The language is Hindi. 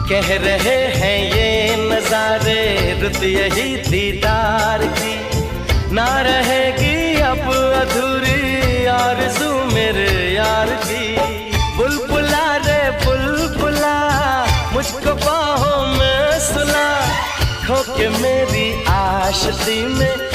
कह रहे हैं ये नजारे रुत यही दीदार की, ना रहेगी अब अधूरी आरज़ू मेरे यार की। बुलबुला रे बुलबुला मुझको बाहों में सुला, खो के मेरी आशिकी में